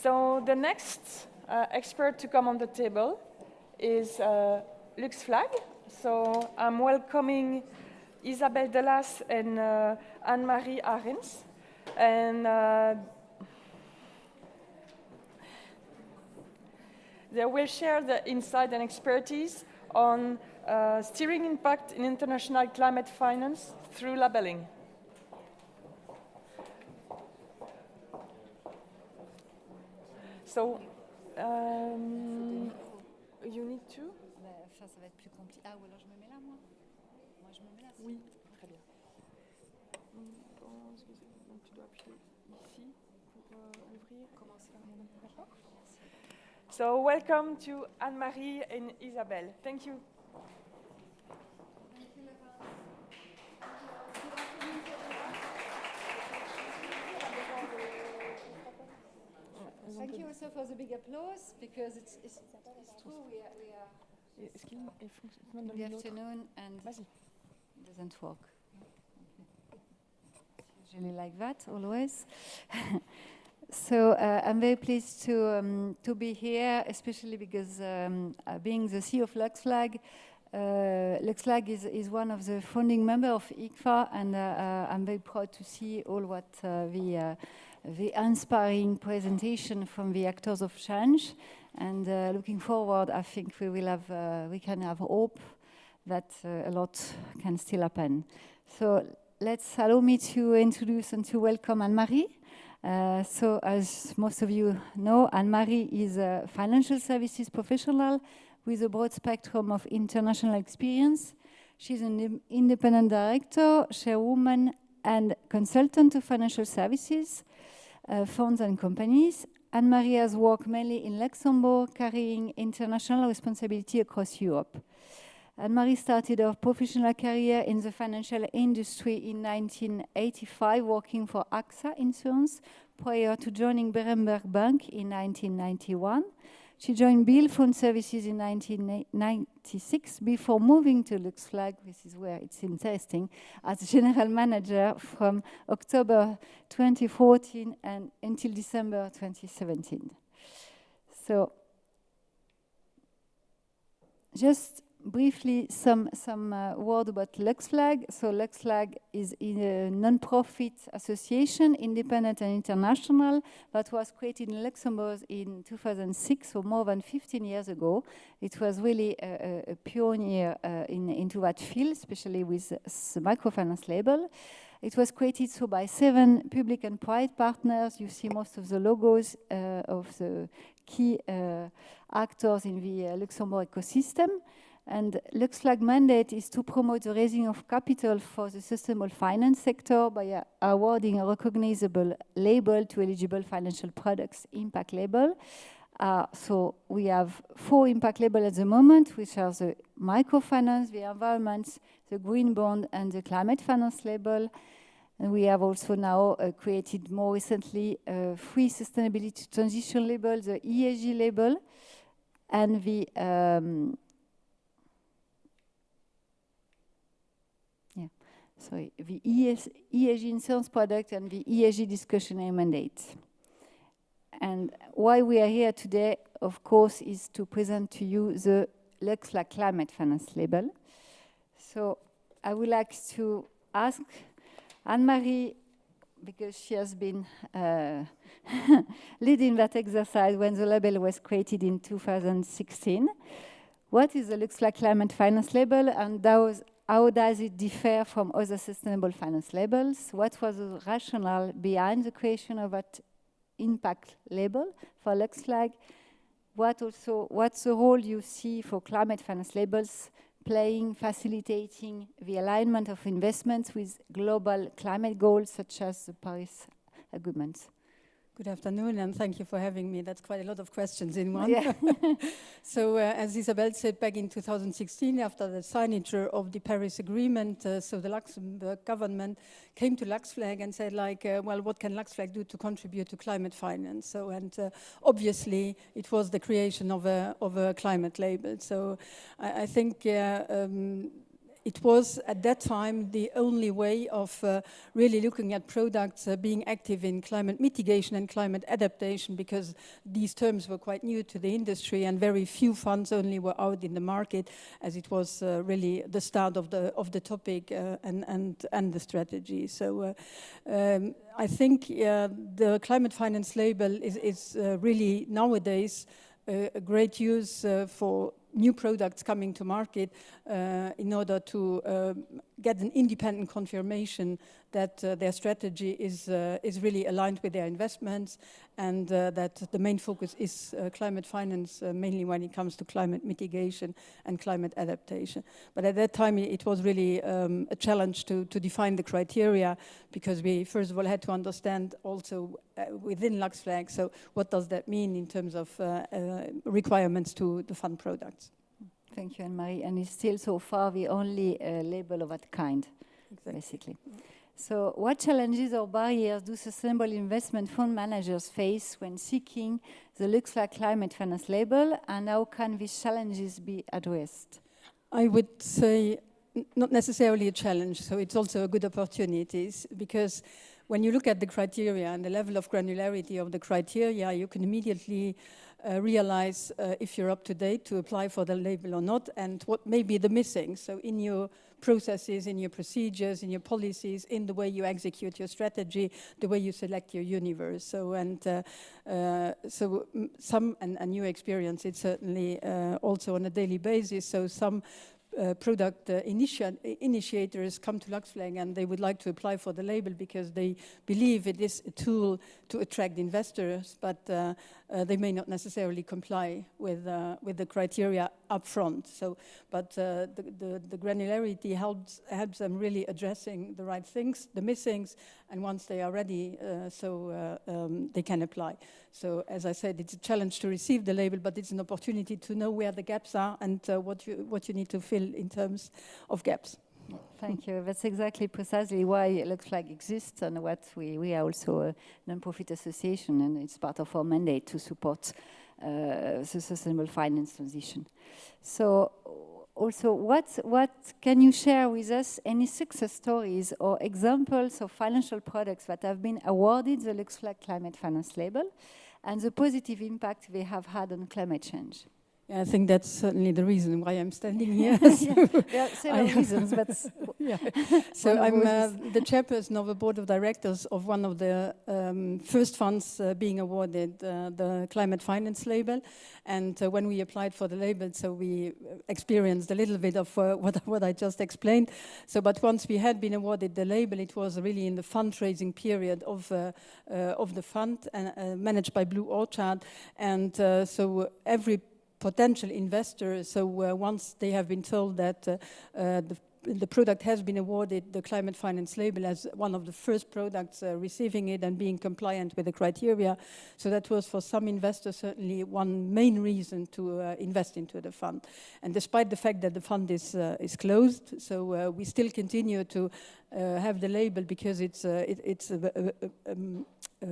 So the next expert to come on the table is LuxFLAG. So I'm welcoming Isabelle Delas and Annemarie Arens. And they will share the insight and expertise on steering impact in international climate finance through labeling. So, you need to? Ça va être plus compliqué. Ah, ou alors je me mets là, moi. Moi, je me mets là. Oui, très bien. Donc, tu dois appuyer ici pour l'ouvrir. Commencer. D'accord. So, welcome to Annemarie and Isabelle. Thank you. Thank you also for the big applause, because it's true, we are in the afternoon and it doesn't work. It's usually like that, always. So I'm very pleased to be here, especially because being the CEO of LuxFLAG, LuxFLAG is one of the founding members of ICFA, and I'm very proud to see all what the inspiring presentation from the actors of change, and looking forward, I think we can have hope that a lot can still happen. So allow me to introduce and to welcome Annemarie. So as most of you know, Annemarie is a financial services professional with a broad spectrum of international experience. She's an independent director, chairwoman, and consultant to financial services, funds and companies. Annemarie has worked mainly in Luxembourg, carrying international responsibility across Europe. Annemarie started her professional career in the financial industry in 1985, working for AXA Insurance, prior to joining Berenberg Bank in 1991. She joined Bill Fund Services in 1996 before moving to LuxFLAG, this is where it's interesting, as general manager from October 2014 and until December 2017. So just briefly, some word about LuxFLAG. So LuxFLAG is a non-profit association, independent and international, that was created in Luxembourg in 2006, so more than 15 years ago. It was really a pioneer into that field, especially with the microfinance label. It was created by 7 public and private partners. You see most of the logos of the key actors in the Luxembourg ecosystem. And LuxFLAG mandate is to promote the raising of capital for the sustainable finance sector by awarding a recognizable label to eligible financial products, impact label. So we have 4 impact labels at the moment, which are the microfinance, the environment, the green bond, and the climate finance label. And we have also now created more recently 3 sustainability transition labels, the ESG label, and the the ESG insurance product and the ESG discretionary mandate. And why we are here today, of course, is to present to you the LuxFLAG Climate Finance Label. So I would like to ask Annemarie, because she has been leading that exercise when the label was created in 2016. What is the LuxFLAG Climate Finance Label, and how does it differ from other sustainable finance labels? What was the rationale behind the creation of that impact label for LuxFLAG? What's the role you see for climate finance labels playing, facilitating the alignment of investments with global climate goals such as the Paris Agreement? Good afternoon, and thank you for having me. That's quite a lot of questions in one. Yeah. So, as Isabelle said, back in 2016, after the signature of the Paris Agreement, so the Luxembourg government came to LuxFLAG and said, well, what can LuxFLAG do to contribute to climate finance? So, and obviously, it was the creation of a climate label. So, I think it was at that time the only way of really looking at products being active in climate mitigation and climate adaptation, because these terms were quite new to the industry and very few funds only were out in the market, as it was really the start of the topic and the strategy. So I think the climate finance label is really nowadays a great use for new products coming to market in order to get an independent confirmation that their strategy is really aligned with their investments, and that the main focus is climate finance, mainly when it comes to climate mitigation and climate adaptation. But at that time, it was really a challenge to define the criteria, because we first of all had to understand also within LuxFLAG, so what does that mean in terms of requirements to the fund products. Thank you, Annemarie. And it's still so far the only label of that kind, Exactly. basically. So what challenges or barriers do sustainable investment fund managers face when seeking the LuxFLAG Climate Finance Label, and how can these challenges be addressed? I would say not necessarily a challenge, so it's also a good opportunity, because when you look at the criteria and the level of granularity of the criteria, you can immediately realize if you're up to date to apply for the label or not, and what may be the missing. So in your processes, in your procedures, in your policies, in the way you execute your strategy, the way you select your universe. So some new experience, it's certainly also on a daily basis. So some product initiators come to LuxFLAG and they would like to apply for the label because they believe it is a tool to attract investors, but they may not necessarily comply with the criteria up front. So, but the granularity helps them really addressing the right things, the missings, and once they are ready, they can apply. So, as I said, it's a challenge to receive the label, but it's an opportunity to know where the gaps are and what you need to fill in terms of gaps. Thank you. That's exactly precisely why LuxFLAG exists, and what we are also a non-profit association, and it's part of our mandate to support the sustainable finance transition. So also, what can you share with us, any success stories or examples of financial products that have been awarded the LuxFLAG Climate Finance Label and the positive impact they have had on climate change? Yeah, I think that's certainly the reason why I'm standing here. Yeah, there are several reasons, but yeah. So I'm the chairperson of a board of directors of one of the first funds being awarded the Climate Finance Label. And when we applied for the label, so we experienced a little bit of what I just explained. So, but once we had been awarded the label, it was really in the fundraising period of the fund, and managed by Blue Orchard. And so every potential investors, so once they have been told that the product has been awarded the Climate Finance Label as one of the first products receiving it and being compliant with the criteria, so that was for some investors certainly one main reason to invest into the fund. And despite the fact that the fund is closed, so we still continue to have the label, because it's a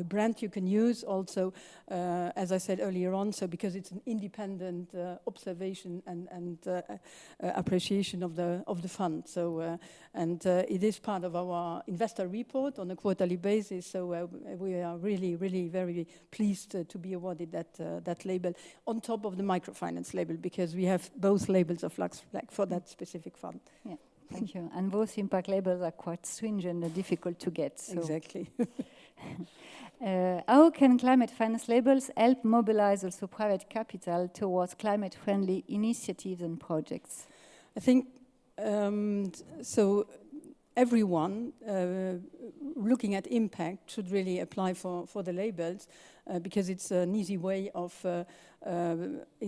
brand you can use also, as I said earlier on, so because it's an independent observation and appreciation of the fund. So it is part of our investor report on a quarterly basis. So we are really, really very pleased to be awarded that label on top of the microfinance label, because we have both labels of LuxFLAG for that specific fund. Yeah. Thank you. And both impact labels are quite stringent and difficult to get. So. Exactly. How can climate finance labels help mobilize also private capital towards climate-friendly initiatives and projects? I think so. Everyone looking at impact should really apply for the labels, because it's an easy way of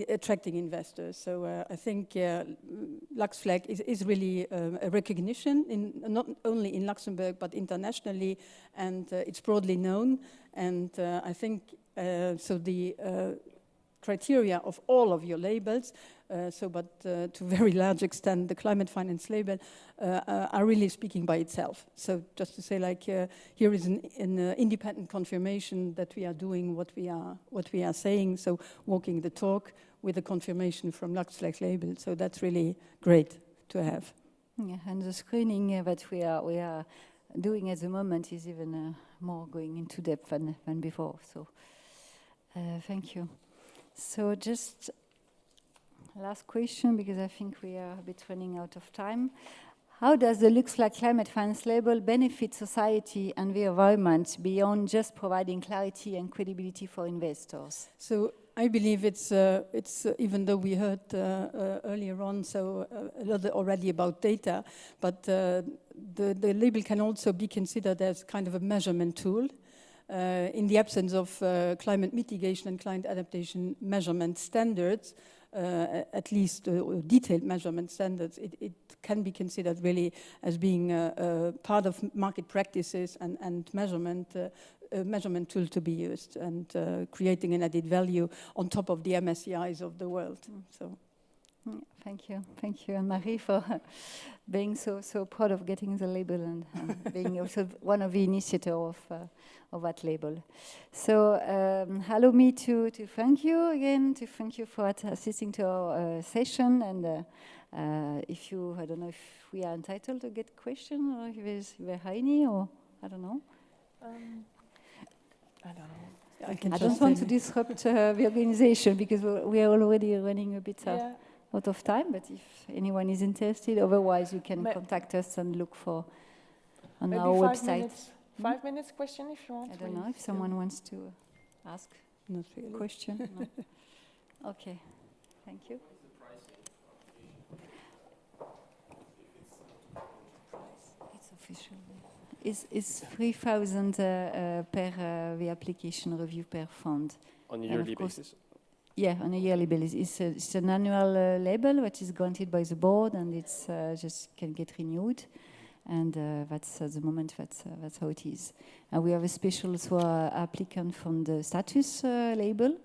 attracting investors. So I think LuxFLAG is really a recognition, not only in Luxembourg but internationally, and it's broadly known. And I think so the criteria of all of your labels, but to a very large extent, the Climate Finance Label are really speaking by itself. So just to say, like, here is an independent confirmation that we are doing what we are saying. So walking the talk with a confirmation from LuxFLAG Label. So that's really great to have. Yeah, and the screening that we are doing at the moment is even more going into depth than before. So, thank you. So, just last question, because I think we are a bit running out of time. How does the LuxFLAG Climate Finance Label benefit society and the environment beyond just providing clarity and credibility for investors? So I believe it's even though we heard earlier on a lot already about data, but the label can also be considered as kind of a measurement tool. In the absence of climate mitigation and climate adaptation measurement standards, at least detailed measurement standards, it can be considered really as being part of market practices and measurement tool to be used, and creating an added value on top of the MSCIs of the world. So. Thank you, Annemarie, for being so proud of getting the label and being also one of the initiators of that label. So allow me to thank you again, to thank you for assisting to our session, and if you, I don't know if we are entitled to get questions, or if there are any, or I don't know. I don't know. I don't want to disrupt the organization, because we are already running a bit out of time, but if anyone is interested, otherwise you can contact us and look for on our website. 5 minutes question if you want. I don't know if someone wants to ask a question. No. Okay, thank you. It's official. It's 3,000 per the application review per fund. On a yearly basis? Yeah, on a yearly basis. It's an annual label which is granted by the board, and it's just can get renewed. And that's at the moment, that's how it is. And we have a special applicant from the status label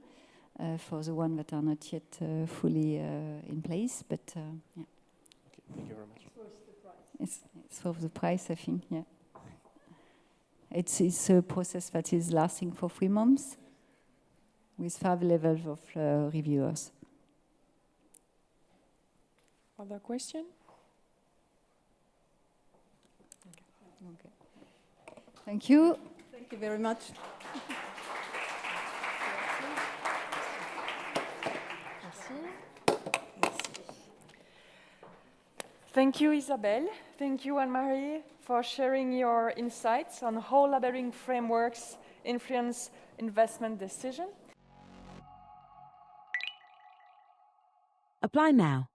for the one that are not yet fully in place. But yeah. Okay, thank you very much. It's worth the price, I think. Yeah. It's a process that is lasting for 3 months, with 5 levels of reviewers. Other question? Okay. Thank you. Thank you very much. Thank you, Isabelle. Thank you, Annemarie, for sharing your insights on how labeling frameworks influence investment decisions. Apply now.